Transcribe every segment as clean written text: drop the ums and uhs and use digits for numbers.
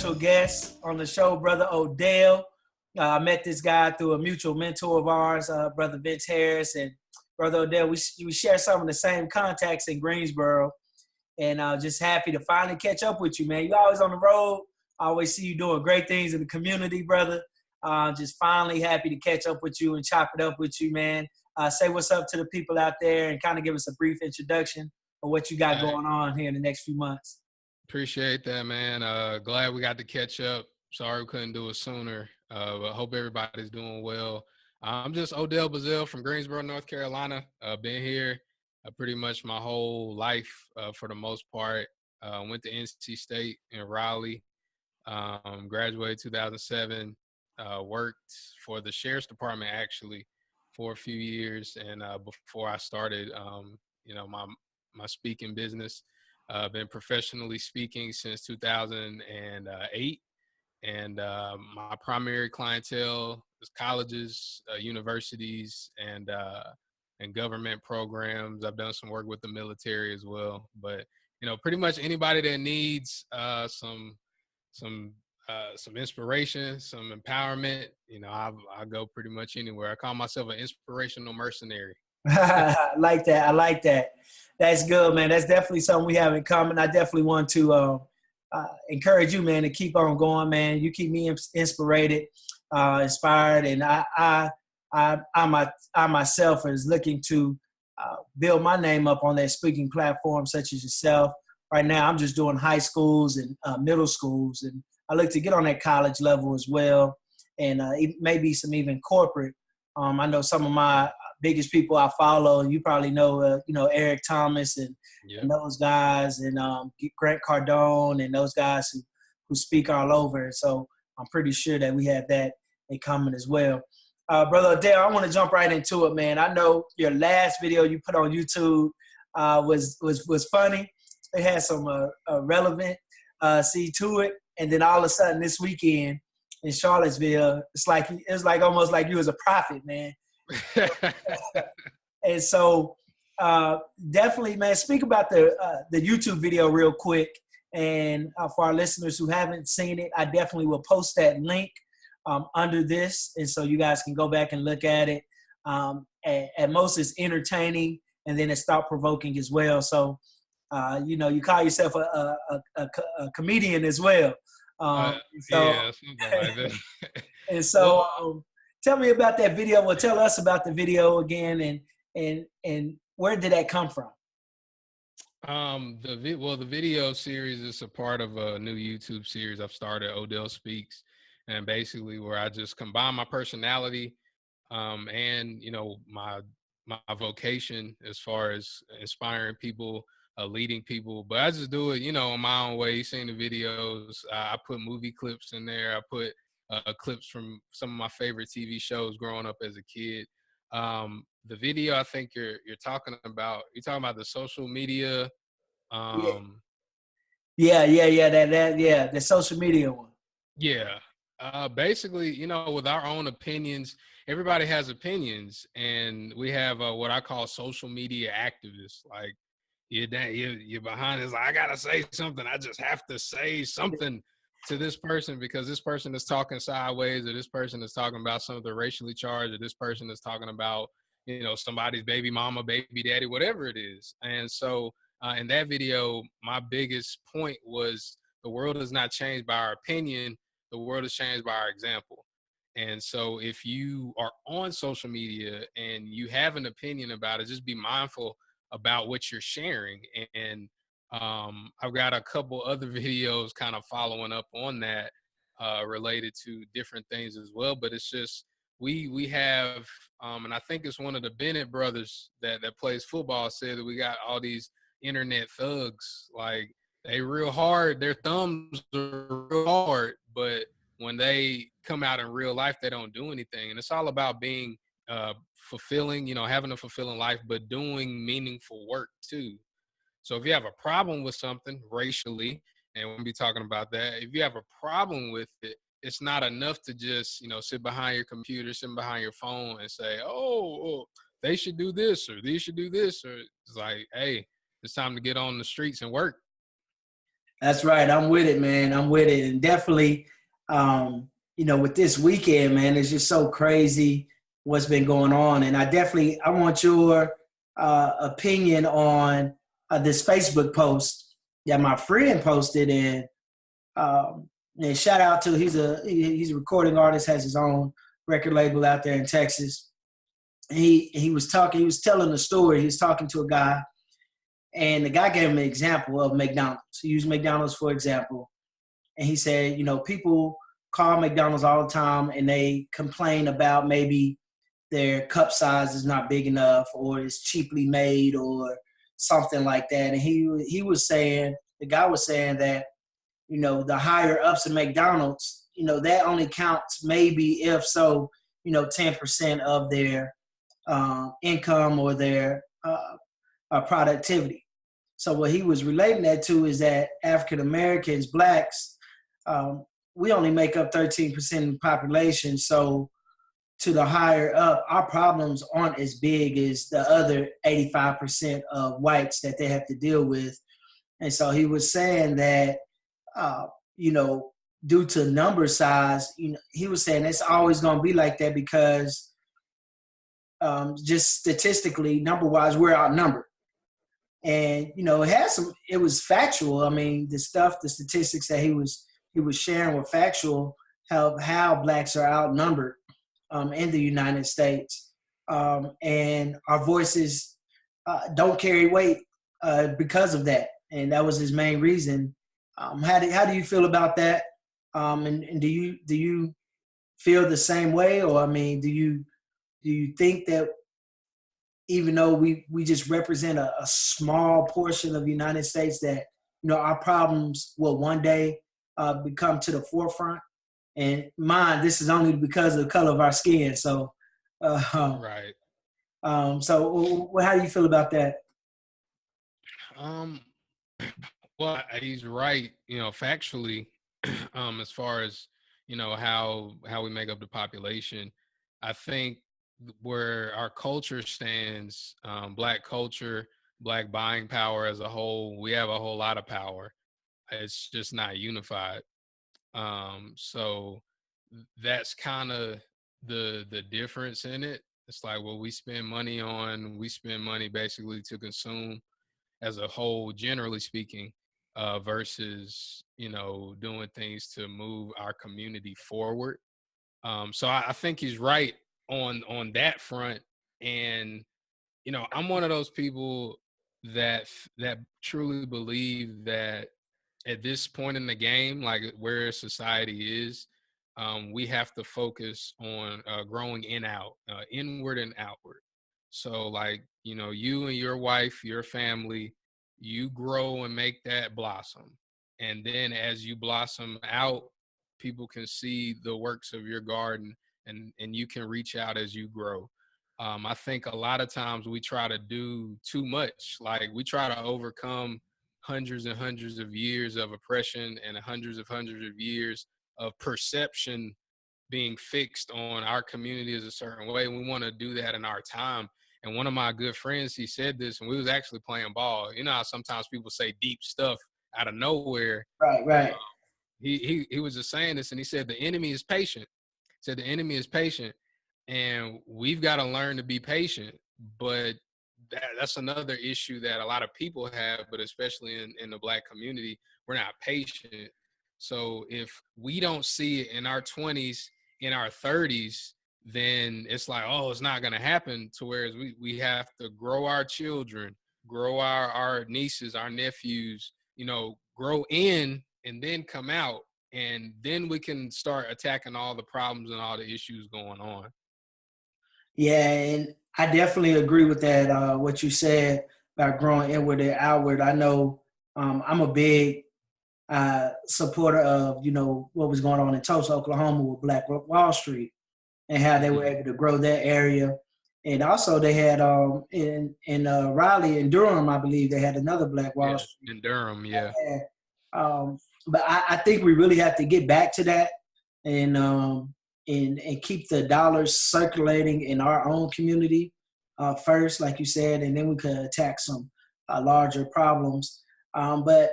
special guest on the show, Brother Odell. I met this guy through a mutual mentor of ours, Brother Vince Harris. And Brother Odell, we share some of the same contacts in Greensboro. And just happy to finally catch up with you, man. You're always on the road. I always see you doing great things in the community, brother. Just finally happy to catch up with you and chop it up with you, man. Say what's up to the people out there and kind of give us a brief introduction of what you got going on here in the next few months. Appreciate that, man. Glad we got to catch up. Sorry we couldn't do it sooner, but hope everybody's doing well. I'm just Odell Bizzell from Greensboro, North Carolina. Been here pretty much my whole life for the most part. Went to NC State in Raleigh. Graduated 2007. Worked for the Sheriff's Department actually for a few years, and before I started, my speaking business. Been professionally speaking since 2008, and my primary clientele is colleges, universities, and government programs. I've done some work with the military as well, but pretty much anybody that needs some inspiration, some empowerment. I go pretty much anywhere. I call myself an inspirational mercenary. I like that. That's good, man. That's definitely something we have in common. I definitely want to encourage you, man, to keep on going, man. You keep me inspired, and I myself is looking to build my name up on that speaking platform, such as yourself. Right now, I'm just doing high schools and middle schools, and I look to get on that college level as well, and maybe some even corporate. I know some of my biggest people I follow, and you probably know, Eric Thomas and those guys, and Grant Cardone and those guys who speak all over. And so I'm pretty sure that we have that in common as well. Brother Odell, I want to jump right into it, man. I know your last video you put on YouTube was funny. It had some relevant to it, and then all of a sudden this weekend in Charlottesville, it was like almost like you was a prophet, man. And so definitely, man, speak about the YouTube video real quick. And for our listeners who haven't seen it, I definitely will post that link under this. And so you guys can go back and look at it. At most, it's entertaining, and then it's thought-provoking as well. So, you call yourself a comedian as well. Yeah, something like that. And so tell me about that video. Well, tell us about the video again, and where did that come from? The video series is a part of a new YouTube series I've started, Odell Speaks, and basically where I just combine my personality and my vocation as far as inspiring people, leading people, but I just do it, in my own way. You've seen the videos. I put movie clips in there. I put clips from some of my favorite TV shows growing up as a kid. The video I think you're talking about the social media. The social media one. Yeah. Basically, with our own opinions, everybody has opinions, and we have what I call social media activists. Like, you're behind this. Like, I gotta say something. I just have to say something to this person because this person is talking sideways, or this person is talking about something racially charged, or this person is talking about, somebody's baby mama, baby daddy, whatever it is. And so in that video, my biggest point was the world is not changed by our opinion. The world is changed by our example. And so if you are on social media and you have an opinion about it, just be mindful about what you're sharing. And I've got a couple other videos kind of following up on that related to different things as well. But it's just, we have, and I think it's one of the Bennett brothers that plays football said that we got all these internet thugs. Like, they real hard, their thumbs are real hard, but when they come out in real life, they don't do anything. And it's all about being fulfilling, having a fulfilling life, but doing meaningful work too. So if you have a problem with something racially, and we'll be talking about that, if you have a problem with it, it's not enough to just, sit behind your computer, sit behind your phone and say, oh, they should do this, or they should do this. Or it's like, hey, it's time to get on the streets and work. That's right. I'm with it, man. I'm with it. And definitely, with this weekend, man, it's just so crazy what's been going on. And I want your opinion on this Facebook post that my friend posted. And shout out to, he's a recording artist, has his own record label out there in Texas. He was telling a story. He was talking to a guy, and the guy gave him an example of McDonald's. He used McDonald's for example. And he said, people call McDonald's all the time and they complain about maybe their cup size is not big enough or it's cheaply made or something like that. And the guy was saying that, the higher ups in McDonald's, that only counts maybe if so, 10% of their income or their productivity. So what he was relating that to is that African Americans, blacks, we only make up 13% of the population. So to the higher up, our problems aren't as big as the other 85% of whites that they have to deal with. And so he was saying that, due to number size, he was saying it's always going to be like that because just statistically, number-wise, we're outnumbered. And, it was factual. I mean, the statistics that he was sharing were factual, how blacks are outnumbered in the United States. And our voices don't carry weight because of that. And that was his main reason. How do you feel about that? And do you feel the same way? Or, I mean, do you think that even though we just represent a small portion of the United States, that, our problems will one day become to the forefront? And this is only because of the color of our skin. So, Right. So how do you feel about that? Well, he's right, factually, as far as, how we make up the population. I think where our culture stands, Black culture, Black buying power as a whole, we have a whole lot of power. It's just not unified. So that's kind of the difference in it. It's like what we spend money on, we spend money basically to consume as a whole, generally speaking, versus, doing things to move our community forward. So I think he's right on that front. And, I'm one of those people that truly believe that at this point in the game, like where society is, we have to focus on growing inward and outward. So like, you and your wife, your family, you grow and make that blossom. And then as you blossom out, people can see the works of your garden, and you can reach out as you grow. I think a lot of times we try to do too much. Like we try to overcome hundreds and hundreds of years of oppression and hundreds of years of perception being fixed on our community as a certain way. We want to do that in our time. And one of my good friends, he said this, and we was actually playing ball. You know how sometimes people say deep stuff out of nowhere. Right. He was just saying this, and he said the enemy is patient. He said the enemy is patient, and we've got to learn to be patient. But that's another issue that a lot of people have, but especially in the Black community, we're not patient. So if we don't see it in our 20s, in our 30s, then it's like, oh, it's not going to happen. To whereas we have to grow our children, grow our nieces, our nephews, grow in and then come out. And then we can start attacking all the problems and all the issues going on. Yeah, and I definitely agree with that, what you said about growing inward and outward. I know I'm a big supporter of, what was going on in Tulsa, Oklahoma with Black Wall Street and how they were able to grow that area. And also they had in Raleigh and Durham, I believe, they had another Black Wall Street. In Durham, yeah. But I think we really have to get back to that and keep the dollars circulating in our own community first, like you said, and then we could attack some larger problems. But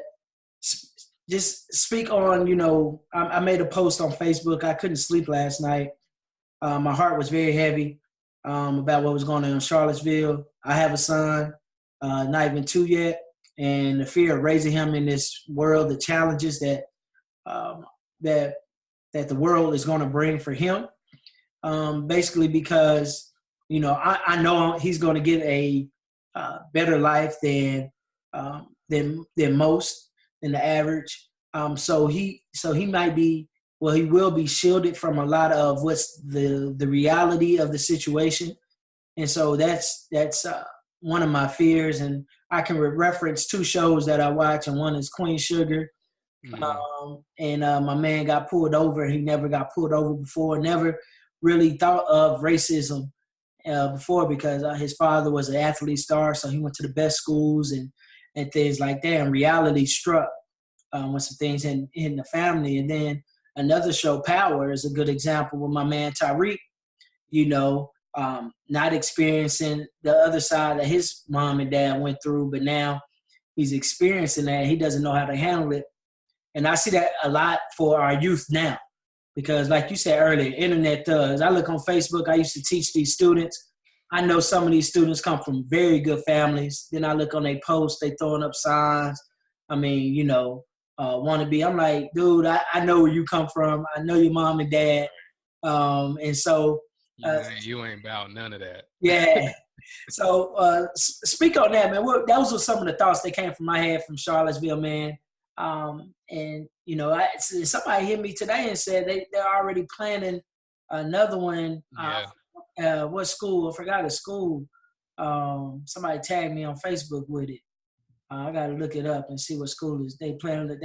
just speak on, I made a post on Facebook. I couldn't sleep last night. My heart was very heavy about what was going on in Charlottesville. I have a son, not even 2 yet, and the fear of raising him in this world, the challenges that that the world is going to bring for him. Basically because, I know he's going to get a better life than most, than the average. So he might be, well, he will be shielded from a lot of what's the reality of the situation. And so that's one of my fears. And I can reference 2 shows that I watch, and one is Queen Sugar. And my man got pulled over. He never got pulled over before, never really thought of racism before, because his father was an athlete star, so he went to the best schools and things like that. And reality struck with some things in the family. And then another show, Power, is a good example with my man Tyreek, not experiencing the other side that his mom and dad went through, but now he's experiencing that. He doesn't know how to handle it. And I see that a lot for our youth now, because like you said earlier, internet thugs. I look on Facebook. I used to teach these students. I know some of these students come from very good families. Then I look on their posts, they throwing up signs. I mean, want to be. I'm like, dude, I know where you come from. I know your mom and dad. And so. You ain't about none of that. Yeah. So speak on that, man. Those were some of the thoughts that came from my head from Charlottesville, man. And somebody hit me today and said they're already planning another one. What school? I forgot the school. Somebody tagged me on Facebook with it. I got to look it up and see what school is. They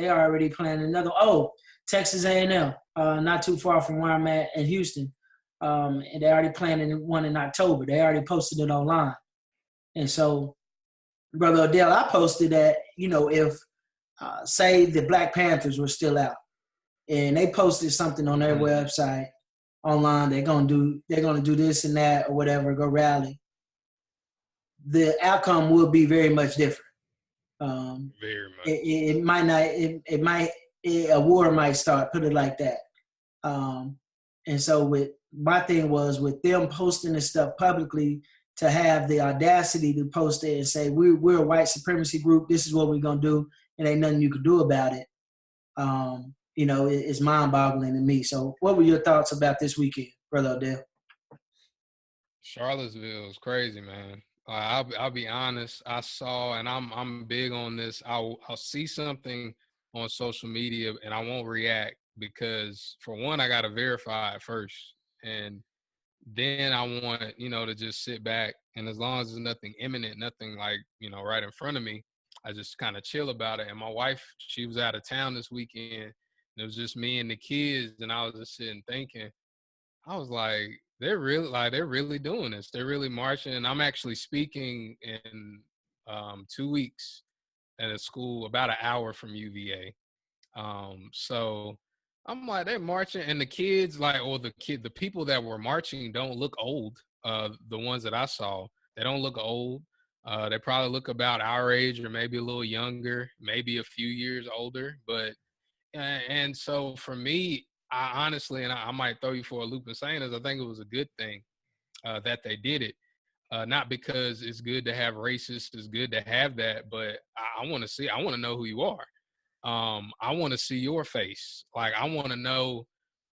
already planning another. Oh, Texas A&M, not too far from where I'm at in Houston. And they already planning one in October. They already posted it online. And so, Brother Odell, I posted that, if say the Black Panthers were still out and they posted something on their website online, they're gonna do this and that or whatever, go rally, the outcome will be very much different. Very much. It might not. A war might start. Put it like that. And so my thing was with them posting this stuff publicly, to have the audacity to post it and say we're a white supremacy group. This is what we're gonna do, and ain't nothing you can do about it. It's mind-boggling to me. So, what were your thoughts about this weekend, Brother Odell? Charlottesville is crazy, man. I'll be honest. I saw, and I'm big on this. I'll see something on social media and I won't react because, for one, I got to verify it first, and then I want to just sit back, and as long as there's nothing imminent, nothing like right in front of me, I just kind of chill about it. And my wife, she was out of town this weekend, and it was just me and the kids, and I was just sitting thinking, I was like, they're really doing this. They're really marching. And I'm actually speaking in 2 weeks at a school about an hour from UVA. So I'm like, they're marching, and the kids, the people that were marching don't look old. The ones that I saw, they don't look old. They probably look about our age or maybe a little younger, maybe a few years older. But and so for me, I honestly, and I might throw you for a loop in saying this, I think it was a good thing that they did it. Not because it's good to have racists, it's good to have that, but I want to know who you are. I want to see your face. Like, I want to know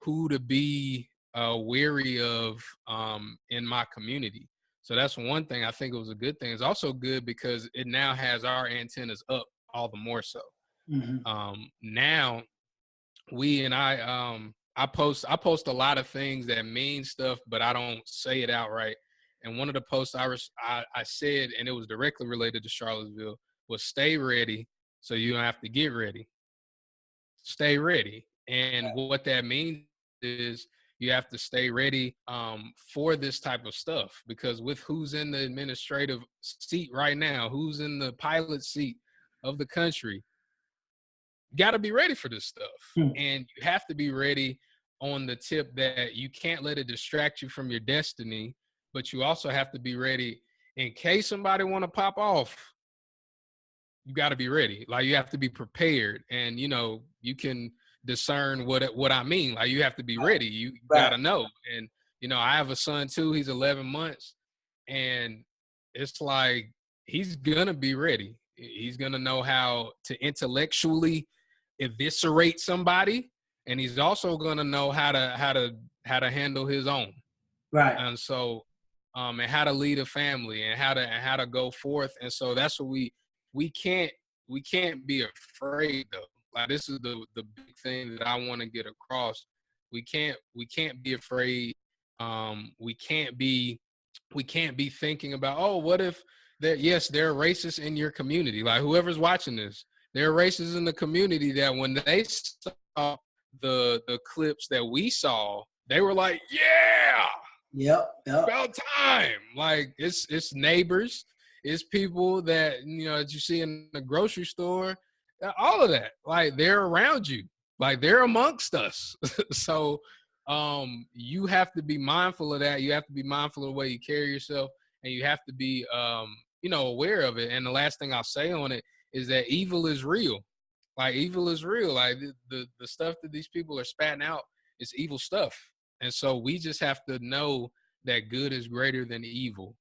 who to be wary of in my community. So that's one thing. I think it was a good thing. It's also good because it now has our antennas up all the more so. Mm-hmm. Now I post a lot of things that mean stuff, but I don't say it outright. And one of the posts I said, and it was directly related to Charlottesville, was stay ready so you don't have to get ready. Stay ready. And what that means is you have to stay ready for this type of stuff, because with who's in the administrative seat right now, who's in the pilot seat of the country, you got to be ready for this stuff. And you have to be ready on the tip that you can't let it distract you from your destiny, but you also have to be ready in case somebody want to pop off. you got to be ready. Like, you have to be prepared, and you can discern what I mean. Like, you have to be ready. You got to know. And I have a son too. He's 11 months, and it's like he's gonna be ready. He's gonna know how to intellectually eviscerate somebody, and he's also gonna know how to handle his own. Right. And so, and how to lead a family, and how to go forth. And so that's what we can't be afraid though. Like, this is the big thing that I want to get across. We can't be afraid. We can't be thinking about, oh, what if there are racists in your community. Like, whoever's watching this, there are racists in the community that when they saw the clips that we saw, they were like, yeah. Yep. About time. Like, it's neighbors, it's people that that you see in the grocery store, all of that. Like, they're around you, like they're amongst us. So you have to be mindful of that. You have to be mindful of the way you carry yourself, and you have to be aware of it. And the last thing I'll say on it is that evil is real. Like, evil is real. Like, the stuff that these people are spatting out is evil stuff. And so we just have to know that good is greater than evil.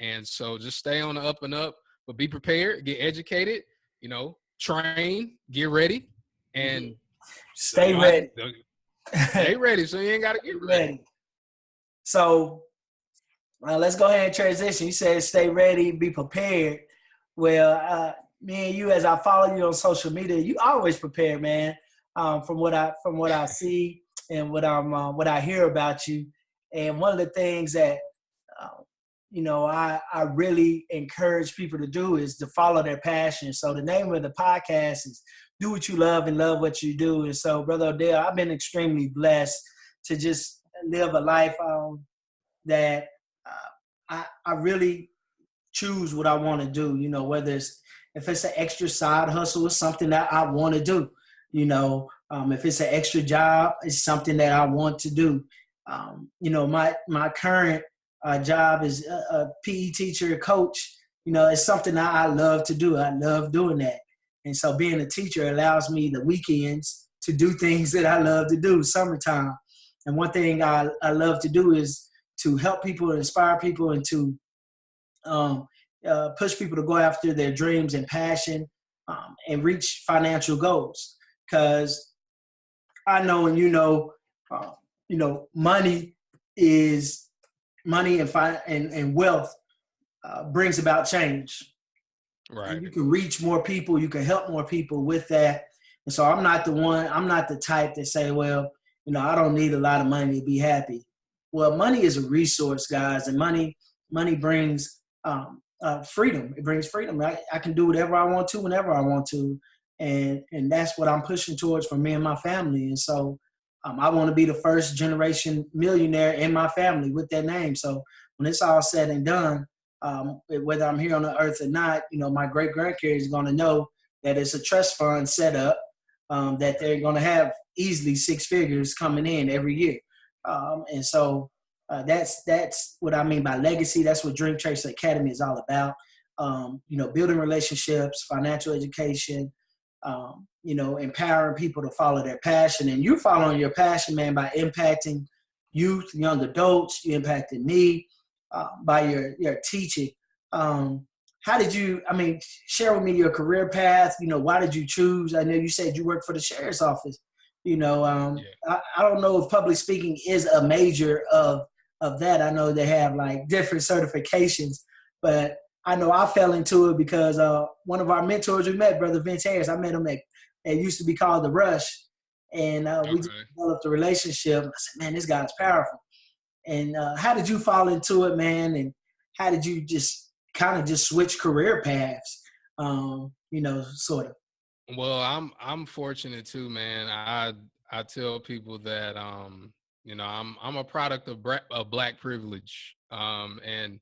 And so just stay on the up and up, but be prepared, get educated, train, get ready, and stay ready. Stay ready, so you ain't got to get ready. So let's go ahead and transition. You said stay ready, be prepared. Well, me and you, as I follow you on social media, you always prepared, man. From what I see and what I hear about you. And one of the things that I really encourage people to do is to follow their passion. So the name of the podcast is Do What You Love and Love What You Do. And so, Brother Odell, I've been extremely blessed to just live a life that I really choose what I want to do, whether if it's an extra side hustle, it's something that I want to do. If it's an extra job, it's something that I want to do. My current job is a PE teacher, coach. It's something that I love to do. I love doing that. And so being a teacher allows me the weekends to do things that I love to do, summertime. And one thing I love to do is to help people, inspire people, and to push people to go after their dreams and passion and reach financial goals. Because I know, and money and wealth brings about change. Right. And you can reach more people. You can help more people with that. And so I'm not the type that say, well, I don't need a lot of money to be happy. Well, money is a resource, guys, and money brings freedom. It brings freedom. I can do whatever I want to, whenever I want to. And that's what I'm pushing towards for me and my family. And so I want to be the first generation millionaire in my family with that name. So when it's all said and done, whether I'm here on the earth or not, my great grandkids is going to know that it's a trust fund set up, that they're going to have easily 6 figures coming in every year. And so that's what I mean by legacy. That's what Dreamchaser Academy is all about. Building relationships, financial education, empowering people to follow their passion. And you're following your passion, man, by impacting youth, young adults. You impacted me by your teaching. How did you, share with me your career path? Why did you choose? I know you said you worked for the sheriff's office. I don't know if public speaking is a major of that. I know they have like different certifications, but I know I fell into it because one of our mentors we met, Brother Vince Harris, I met him at it used to be called The Rush. And we just developed a relationship. I said, man, this guy's powerful. And how did you fall into it, man? And how did you just kind of just switch career paths, sort of? Well, I'm fortunate too, man. I tell people that I'm a product of Black privilege, and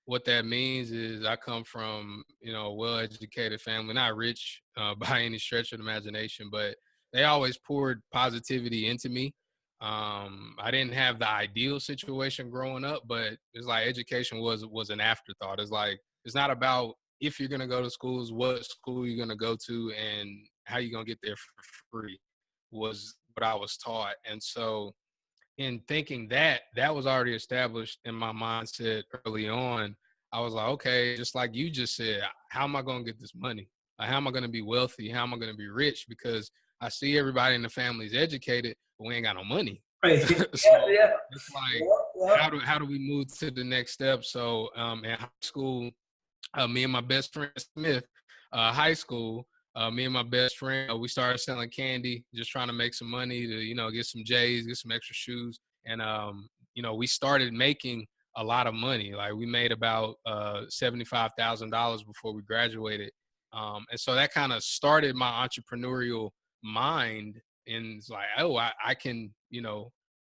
what that means is I come from a well-educated family, not rich by any stretch of the imagination, but they always poured positivity into me. I didn't have the ideal situation growing up, but it's like education was an afterthought. It's like it's not about if you're going to go to schools, what school you're going to go to, and how you're going to get there for free was what I was taught. And so in thinking that was already established in my mindset early on, I was like, okay, just like you just said, how am I going to get this money? Like, how am I going to be wealthy? How am I going to be rich? Because I see everybody in the family is educated, but we ain't got no money. Right. So Yeah. it's like, Yeah. how do we move to the next step? So in high school, me and my best friend Smith, high school, me and my best friend, we started selling candy, just trying to make some money to, get some J's, get some extra shoes. And, we started making a lot of money. Like, we made about $75,000 before we graduated. And so that kind of started my entrepreneurial mind. And it's like, oh, I can,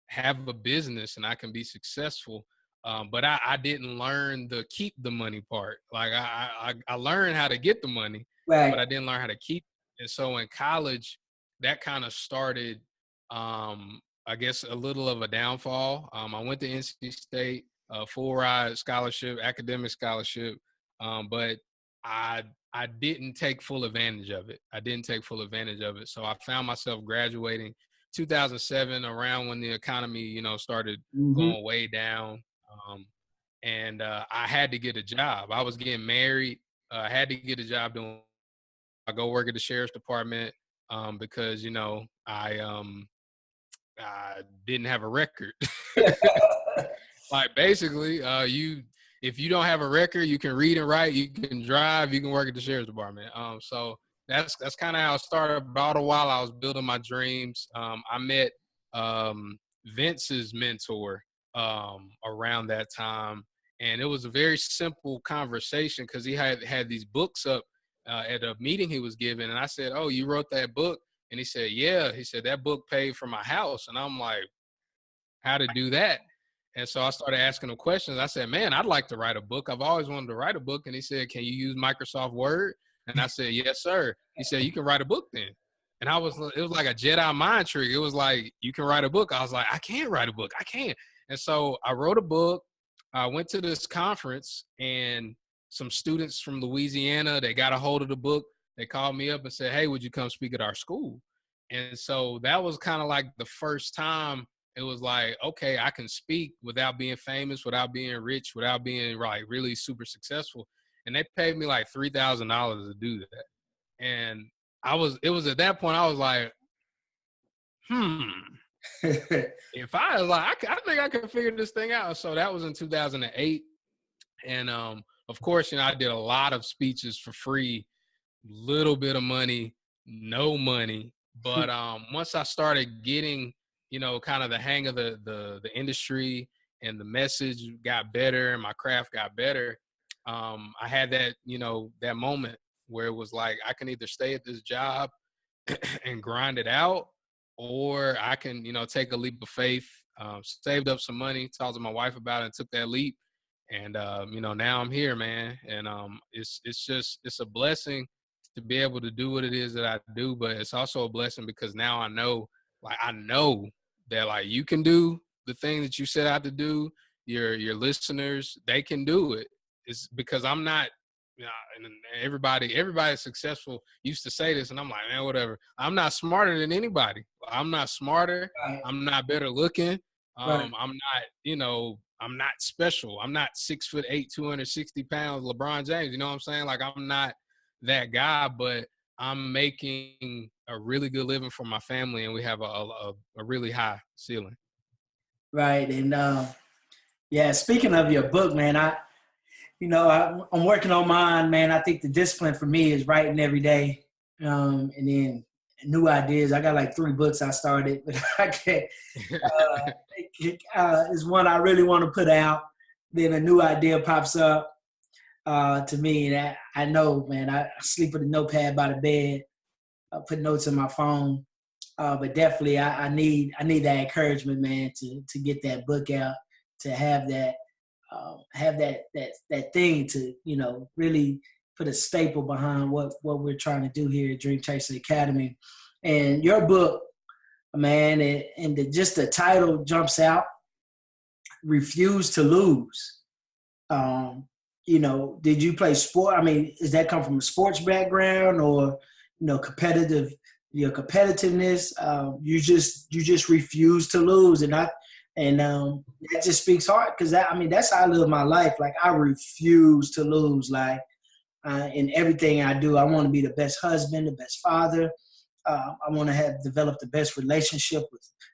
have a business and I can be successful. But I didn't learn the keep the money part. Like, I learned how to get the money, Right. but I didn't learn how to keep it. And so in college, that kind of started, I guess, a little of a downfall. I went to NC State, full ride scholarship, academic scholarship, but I didn't take full advantage of it. So I found myself graduating 2007, around when the economy, started going way down. And I had to get a job. I was getting married. I had to get a job doing. I go work at the sheriff's department because I didn't have a record. Like, basically, if you don't have a record, you can read and write, you can drive, you can work at the sheriff's department. So that's kind of how it started. But all the while I was building my dreams, I met Vince's mentor around that time. And it was a very simple conversation because he had these books up at a meeting he was giving. And I said, oh, you wrote that book? And he said, yeah. He said, that book paid for my house. And I'm like, how to do that? And so I started asking him questions. I said, man, I'd like to write a book. I've always wanted to write a book. And he said, can you use Microsoft Word? And I said, yes, sir. He said, you can write a book then. And it was like a Jedi mind trick. It was like, you can write a book. I was like, I can't write a book. I can't. And so I wrote a book. I went to this conference, and some students from Louisiana, they got a hold of the book. They called me up and said, hey, would you come speak at our school? And so that was kind of like the first time it was like, okay, I can speak without being famous, without being rich, without being like really super successful. And they paid me like $3,000 to do that. And it was at that point I was like, if I was like, I think I can figure this thing out. So that was in 2008. And of course, I did a lot of speeches for free, little bit of money, no money. But once I started getting, kind of the hang of the industry, and the message got better and my craft got better, I had that, that moment where it was like, I can either stay at this job and grind it out, or I can, take a leap of faith. Saved up some money, talked to my wife about it, and took that leap. And, now I'm here, man. And it's a blessing to be able to do what it is that I do, but it's also a blessing because now I know that like you can do the thing that you set out to do. Your listeners, they can do it. It's because I'm not, and everybody successful used to say this, and I'm like, man, whatever. I'm not smarter than anybody. I'm not smarter. Right. I'm not better looking. Right. I'm not, I'm not special. I'm not 6'8", 260 pounds, LeBron James. You know what I'm saying? Like, I'm not that guy, but I'm making a really good living for my family, and we have a really high ceiling. Right. And yeah, speaking of your book, man, I'm working on mine, man. I think the discipline for me is writing every day. And then new ideas. I got like 3 books I started, but I can't. Is one I really want to put out. Then a new idea pops up to me. And I know, man, I sleep with a notepad by the bed. I put notes in my phone. But definitely I need that encouragement, man, to get that book out, to have that thing to, really put a staple behind what we're trying to do here at Dreamchaser Academy. And your book, man, and just the title jumps out, Refuse to Lose. did you play sport? I mean, does that come from a sports background or, competitive, your competitiveness? You just refuse to lose. That just speaks hard because that's how I live my life. Like I refuse to lose. Like in everything I do, I want to be the best husband, the best father. I want to have developed the best relationship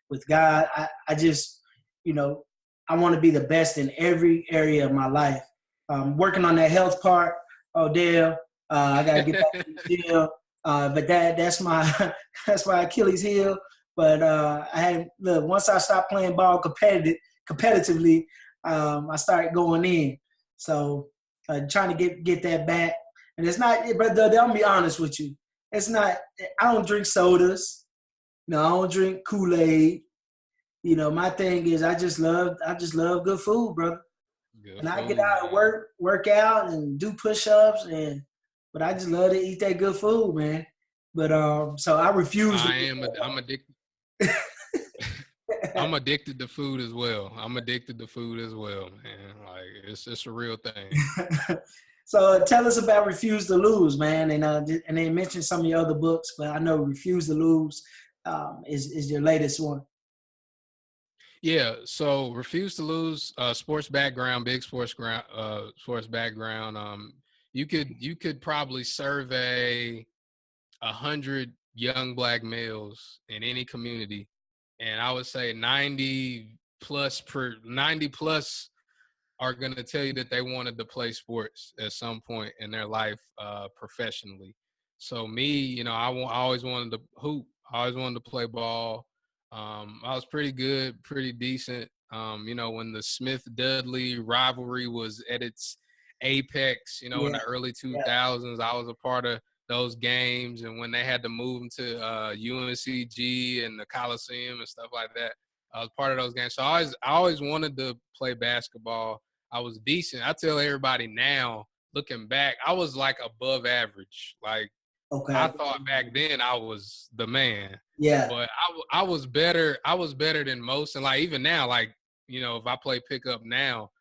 with God. I just, I want to be the best in every area of my life. Working on that health part, Odell. I gotta get back to the gym. But that's my that's my Achilles heel. But once I stopped playing ball competitively, I started going in. So trying to get that back. And it's not, brother, I'll be honest with you. It's not, I don't drink sodas. I don't drink Kool-Aid. My thing is I just love good food, brother. And I get out and work out and do push-ups, but I just love to eat that good food, man. But so I refuse. I'm addicted. I'm addicted to food as well. Man. Like it's a real thing. So tell us about Refuse to Lose, man. And they mentioned some of your other books, but I know Refuse to Lose is your latest one. Yeah, so Refuse to Lose, sports background, big sports background. You could probably survey 100 young Black males in any community, and I would say 90 plus are going to tell you that they wanted to play sports at some point in their life professionally. So me, I always wanted to hoop. I always wanted to play ball. I was pretty good, pretty decent. When the Smith-Dudley rivalry was at its apex, in the early 2000s, I was a part of those games. And when they had to move them to UNCG and the Coliseum and stuff like that, I was part of those games. So I always wanted to play basketball. I was decent. I tell everybody now, looking back, I was like above average. Like, okay. I thought back then I was the man. Yeah. But I was better. I was better than most. And like even now, like, if I play pickup now,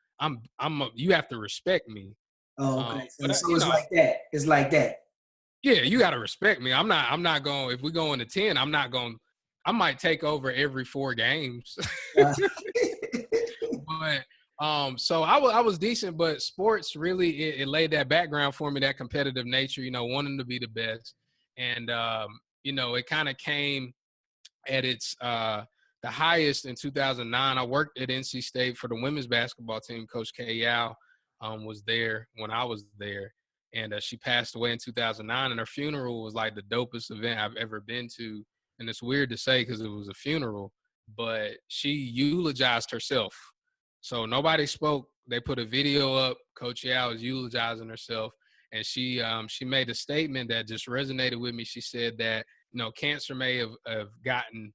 you have to respect me. Oh, okay. So it's like that. It's like that. Yeah, you got to respect me. I'm not going, if we go into 10, I might take over every 4 games. But so I was decent, but sports really, it laid that background for me, that competitive nature, wanting to be the best. And, it kind of came at its the highest in 2009. I worked at NC State for the women's basketball team. Coach K. Yao was there when I was there. And she passed away in 2009. And her funeral was like the dopest event I've ever been to. And it's weird to say because it was a funeral, but she eulogized herself. So nobody spoke. They put a video up. Coach Yao was eulogizing herself. And she made a statement that just resonated with me. She said that, cancer may have gotten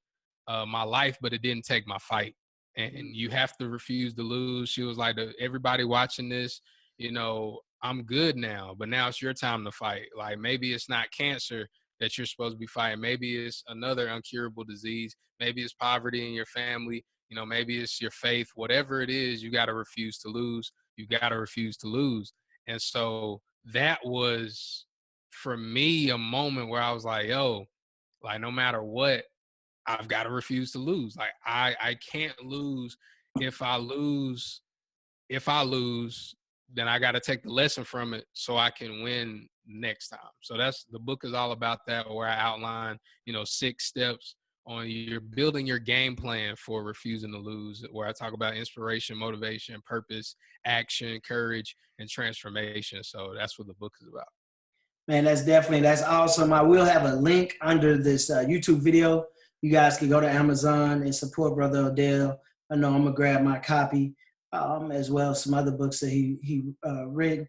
my life, but it didn't take my fight. And you have to refuse to lose. She was like, everybody watching this, I'm good now, but now it's your time to fight. Like maybe it's not cancer that you're supposed to be fighting. Maybe it's another incurable disease. Maybe it's poverty in your family. Maybe it's your faith. Whatever it is, you got to refuse to lose. You got to refuse to lose. And so that was, for me, a moment where I was like, yo, like no matter what, I've got to refuse to lose. Like I can't lose. If I lose, then I got to take the lesson from it so I can win next time. So the book is all about that, where I outline, 6 steps on you're building your game plan for refusing to lose, where I talk about inspiration, motivation, purpose, action, courage, and transformation. So that's what the book is about. Man, that's awesome. I will have a link under this YouTube video. You guys can go to Amazon and support Brother Odell. I know I'm going to grab my copy as well as some other books that he written.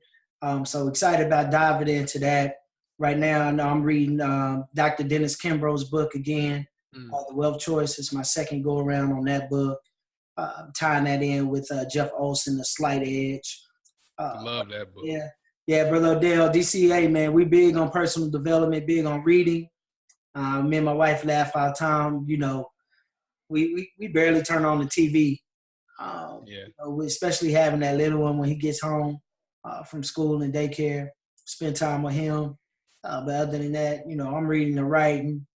So excited about diving into that. Right now, I know I'm reading Dr. Dennis Kimbro's book again, The Wealth Choice. It's my second go around on that book. Tying that in with Jeff Olson, The Slight Edge. I love that book. Yeah, Brother Odell, DCA, man, we big on personal development, big on reading. Me and my wife laugh all the time. We barely turn on the TV. Especially having that little one when he gets home. from school and daycare, spend time with him. But other than that, I'm reading and writing,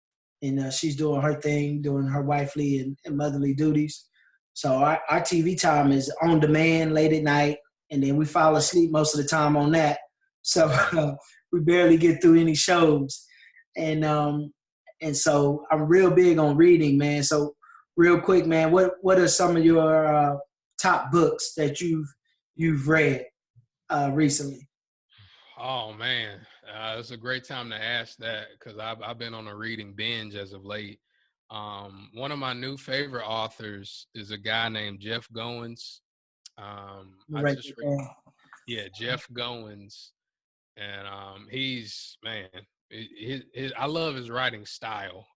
and she's doing her thing, doing her wifely and motherly duties. So our TV time is on demand late at night, and then we fall asleep most of the time on that. So we barely get through any shows. And so I'm real big on reading, man. So real quick, man, what are some of your top books that you've read recently? Oh man, it's a great time to ask that because I've been on a reading binge as of late. One of my new favorite authors is a guy named Jeff Goins. I Right just there. Yeah, Jeff Goins, and he's man, I love his writing style.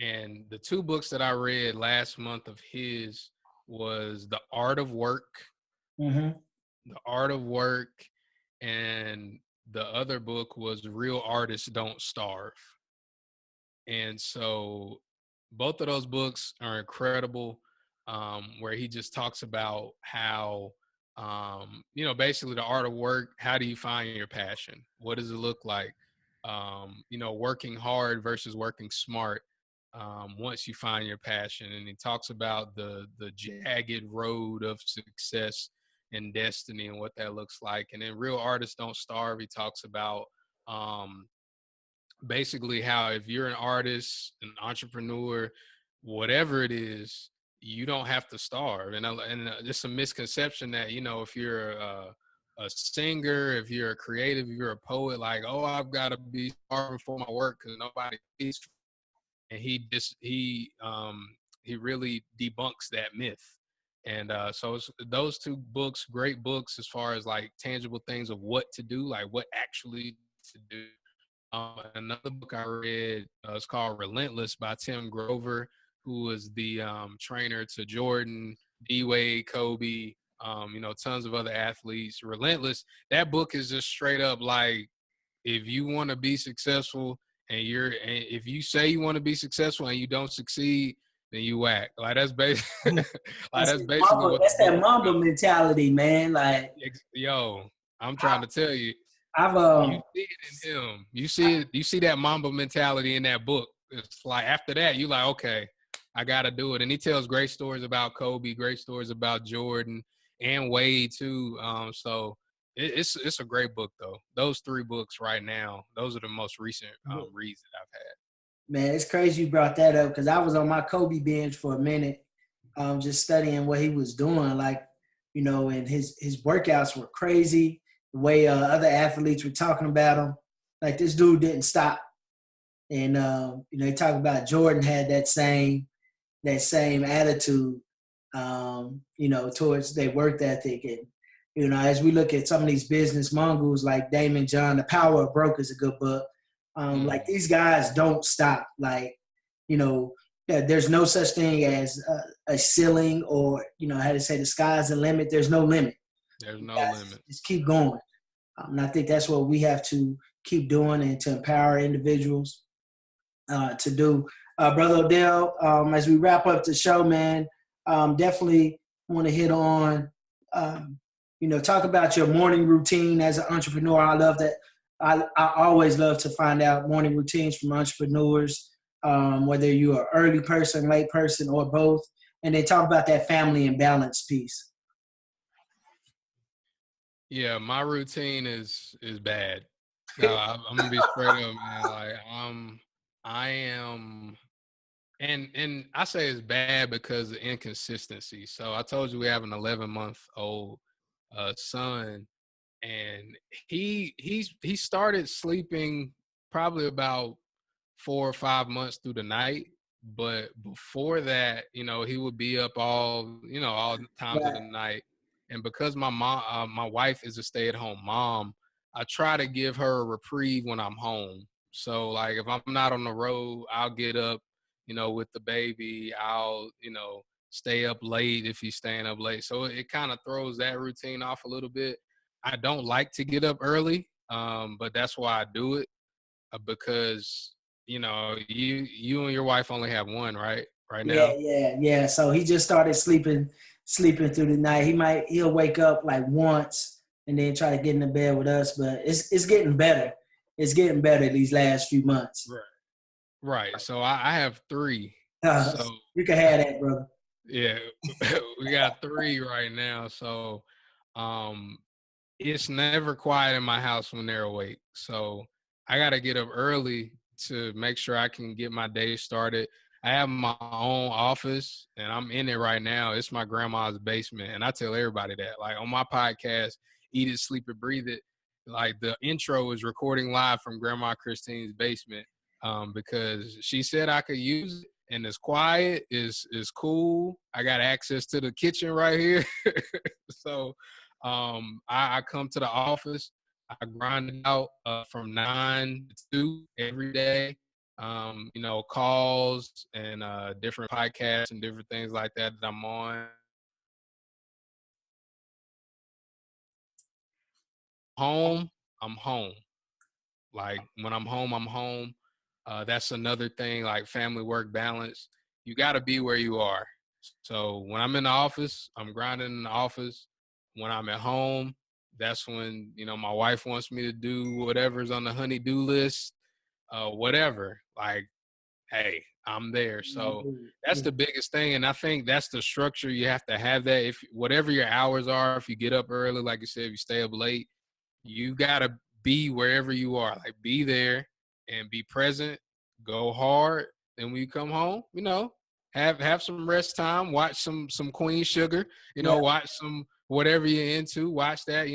And the two books that I read last month of his was The Art of Work, Mm-hmm. The Art of Work, and the other book was Real Artists Don't Starve. And so both of those books are incredible, where he just talks about how, basically the art of work. How do you find your passion? What does it look like? Working hard versus working smart. Once you find your passion, and he talks about the jagged road of success and destiny and what that looks like. And then Real Artists Don't Starve, he talks about basically how if you're an artist, an entrepreneur, whatever it is, you don't have to starve. And it's a misconception that, if you're a singer, if you're a creative, if you're a poet, like, oh, I've got to be starving for my work because nobody eats. And he really debunks that myth. And so it's those two books, great books as far as like tangible things of what to do, like what actually to do. Another book I read is called Relentless by Tim Grover, who was the trainer to Jordan, D-Wade, Kobe, tons of other athletes. Relentless, that book is just straight up like, if you want to be successful and if you say you want to be successful and you don't succeed, then you whack. Like that's basically that's basically what that's that Mamba mentality, man. Like, yo, I'm trying to tell you. You see it in him. You see that Mamba mentality in that book. It's like after that, you like, okay, I gotta do it. And he tells great stories about Kobe, great stories about Jordan and Wade too. So it's a great book though. Those three books right now, those are the most recent reads that I've had. Man, it's crazy you brought that up because I was on my Kobe binge for a minute, just studying what he was doing. Like, and his workouts were crazy. The way other athletes were talking about him, like this dude didn't stop. And they talk about Jordan had that same attitude, towards their work ethic. And as we look at some of these business mongols like Damon John, The Power of Broke is a good book. Like these guys don't stop. Like, there's no such thing as a ceiling or, how to say the sky's the limit. There's no limit. There's no limit. Just keep going. And I think that's what we have to keep doing and to empower individuals to do. Brother Odell, as we wrap up the show, man, definitely want to hit on, talk about your morning routine as an entrepreneur. I love that. I always love to find out morning routines from entrepreneurs, whether you're an early person, late person, or both. And then talk about that family and balance piece. Yeah, my routine is bad. I'm gonna be straight up, man. Like I am, and I say it's bad because of inconsistency. So I told you we have an 11-month-old son, and he started sleeping probably about 4 or 5 months through the night. But before that, he would be up all times of the night. And because my wife is a stay-at-home mom, I try to give her a reprieve when I'm home. So like if I'm not on the road, I'll get up, with the baby. I'll, stay up late if he's staying up late. So it kind of throws that routine off a little bit. I don't like to get up early, but that's why I do it because, you and your wife only have one, right? Right now? Yeah. So he just started sleeping through the night. He'll wake up like once and then try to get in the bed with us. But it's getting better. It's getting better these last few months. Right. Right. So I have 3. So You can have that, brother. yeah, we got 3 right now. So it's never quiet in my house when they're awake. So I got to get up early to make sure I can get my day started. I have my own office and I'm in it right now. It's my grandma's basement. And I tell everybody that, like, on my podcast, Eat It, Sleep It, Breathe It, like the intro is recording live from Grandma Christine's basement, because she said I could use it and it's quiet, is cool. I got access to the kitchen right here. So I come to the office. I grind it out from 9 to 2 every day. Calls and different podcasts and different things like that I'm on. Home, I'm home. Like when I'm home, I'm home. That's another thing, like family work balance. You got to be where you are. So when I'm in the office, I'm grinding in the office. When I'm at home, that's when, my wife wants me to do whatever's on the honey-do list, whatever. Like, hey, I'm there. So that's the biggest thing. And I think that's the structure. You have to have that. If whatever your hours are, if you get up early, like you said, if you stay up late, you got to be wherever you are. Like, be there and be present, go hard. And when you come home, have some rest time, watch some Queen Sugar, watch some whatever you're into, watch that,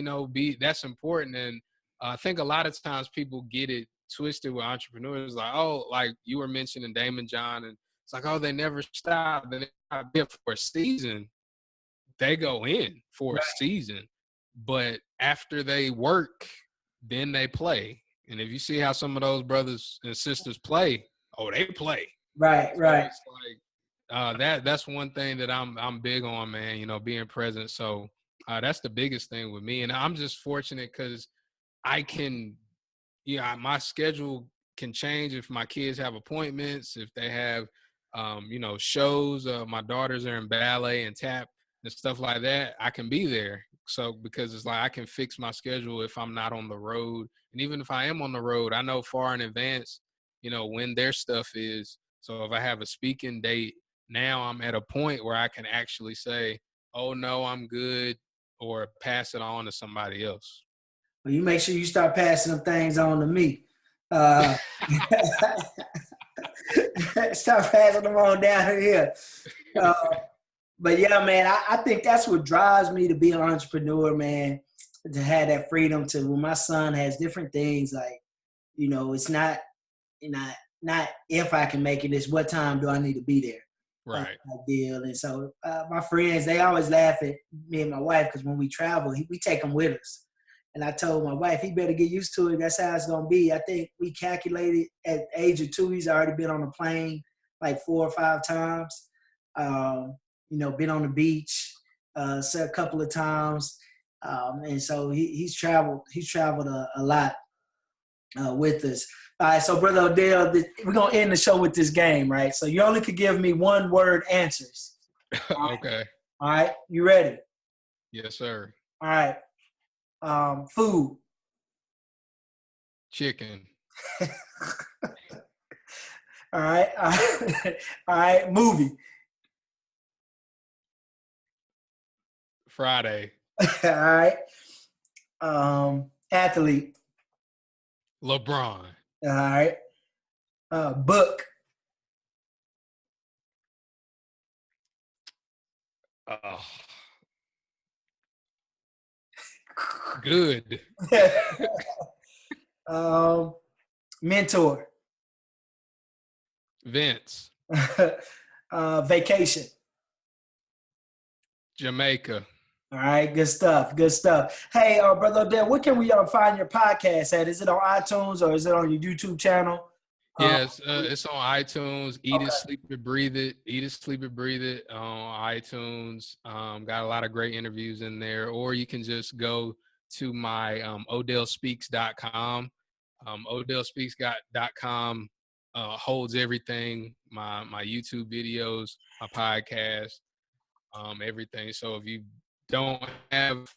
that's important. And I think a lot of times people get it twisted with entrepreneurs, like, oh, like you were mentioning Damon John, and it's like, oh, they never stop. They stop for a season. They go in for a season, but after they work, then they play. And if you see how some of those brothers and sisters play, they play. Right. So it's like that's one thing that I'm big on, man. Being present. So that's the biggest thing with me, and I'm just fortunate because I can. My schedule can change if my kids have appointments, if they have, shows. My daughters are in ballet and tap and stuff like that. I can be there. So because it's like I can fix my schedule if I'm not on the road. And even if I am on the road, I know far in advance, when their stuff is. So if I have a speaking date, now I'm at a point where I can actually say, oh, no, I'm good, or pass it on to somebody else. Well, you make sure you start passing them things on to me. Start passing them on down here. But yeah, man, I think that's what drives me to be an entrepreneur, man, to have that freedom to, when my son has different things, like, it's not if I can make it, it's what time do I need to be there. Right. Deal. And so my friends, they always laugh at me and my wife because when we travel, we take them with us. And I told my wife, he better get used to it. That's how it's going to be. I think we calculated at the age of 2, he's already been on a plane like 4 or 5 times. Been on the beach a couple of times. And so he's traveled a lot with us. All right, so Brother Odell, we're going to end the show with this game, right? So you only could give me 1-word answers. Okay. All right, you ready? Yes, sir. All right. Food. Chicken. All right. All right. Movie. Friday. All right. Athlete. LeBron. All right. Book. Good. Mentor. Vince. Vacation. Jamaica. All right, good stuff. Hey, Brother Odell, where can we find your podcast at? Is it on iTunes or is it on your YouTube channel? Yes, it's on iTunes. Eat It, Sleep It, Breathe It. Eat It, Sleep It, Breathe It on iTunes. Got a lot of great interviews in there. Or you can just go to my odellspeaks.com. Odellspeaks.com holds everything, my YouTube videos, my podcast, everything. So if you don't have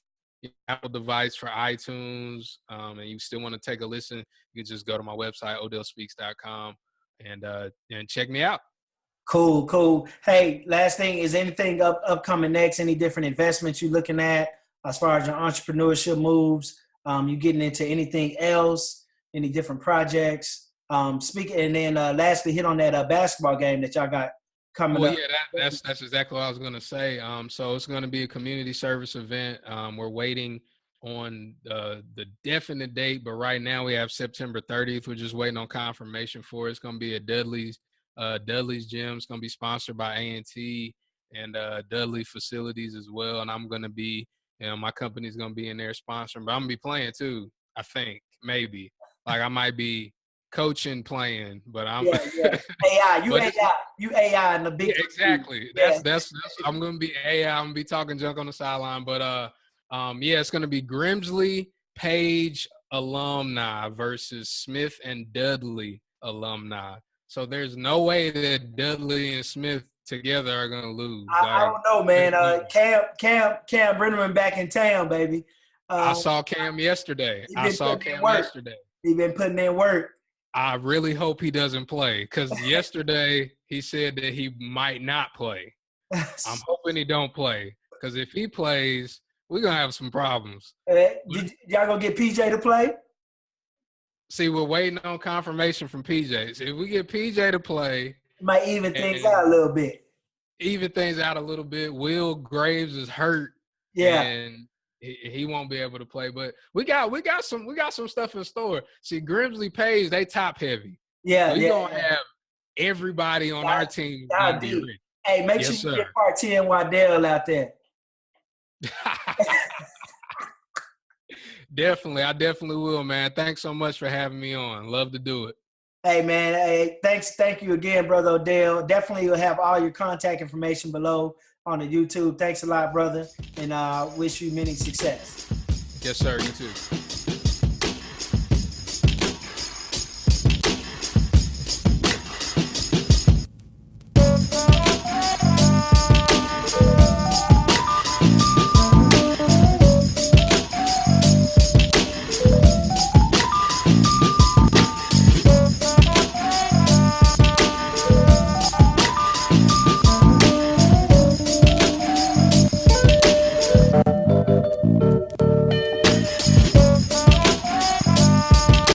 Apple device for iTunes, and you still want to take a listen, you can just go to my website, odellspeaks.com, and check me out. Cool. Hey, last thing, is anything upcoming next? Any different investments you looking at as far as your entrepreneurship moves? You getting into anything else? Any different projects? Speaking, and then lastly, hit on that basketball game that y'all got coming up. Yeah, that's exactly what I was gonna say. So it's gonna be a community service event. We're waiting on the definite date, but right now we have September 30th. We're just waiting on confirmation for it. It's gonna be at Dudley's Gym. It's gonna be sponsored by A&T and Dudley Facilities as well. And I'm gonna be, my company's gonna be in there sponsoring, but I'm gonna be playing too. I think maybe like I might be coaching, playing, but I'm AI. You AI in the big. Yeah, exactly. That's I'm gonna be AI. I'm gonna be talking junk on the sideline, but it's gonna be Grimsley Page alumni versus Smith and Dudley alumni. So there's no way that Dudley and Smith together are gonna lose. I don't know, man. Cam Brenneman back in town, baby. I saw Cam yesterday. He been putting in work. I really hope he doesn't play, because yesterday he said that he might not play. I'm hoping he don't play, because if he plays, we're going to have some problems. Y'all going to get PJ to play? See, we're waiting on confirmation from PJ. So if we get PJ to play. Might even things out a little bit. Even things out a little bit. Will Graves is hurt. Yeah. And he won't be able to play, but we got some stuff in store. See, Grimsley Page, they top heavy. Yeah, we're gonna have everybody on our team. Hey, make sure you get part 10 Waddell out there. Definitely, I definitely will, man. Thanks so much for having me on. Love to do it. Hey, man. Hey, thank you again, brother Odell. Definitely, you'll have all your contact information below on the YouTube. Thanks a lot, brother, and wish you many success. Yes, sir. You too.